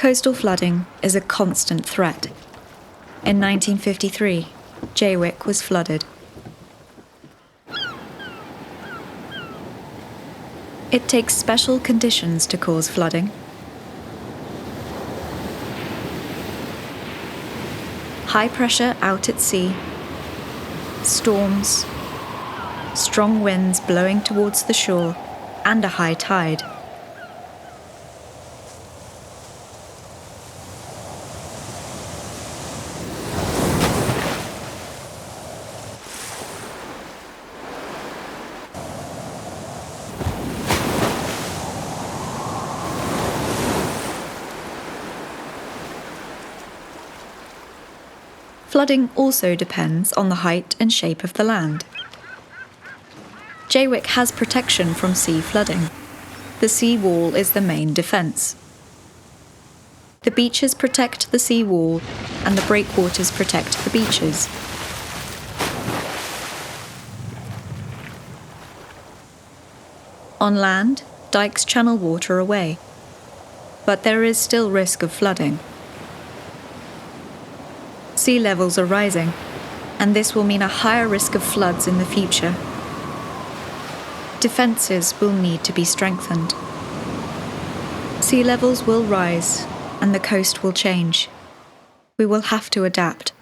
Coastal flooding is a constant threat. In 1953, Jaywick was flooded. It takes special conditions to cause flooding. High pressure out at sea, storms, strong winds blowing towards the shore, and a high tide. Flooding also depends on the height and shape of the land. Jaywick has protection from sea flooding. The seawall is the main defence. The beaches protect the seawall, and the breakwaters protect the beaches. On land, dikes channel water away, but there is still risk of flooding. Sea levels are rising, and this will mean a higher risk of floods in the future. Defences will need to be strengthened. Sea levels will rise, and the coast will change. We will have to adapt.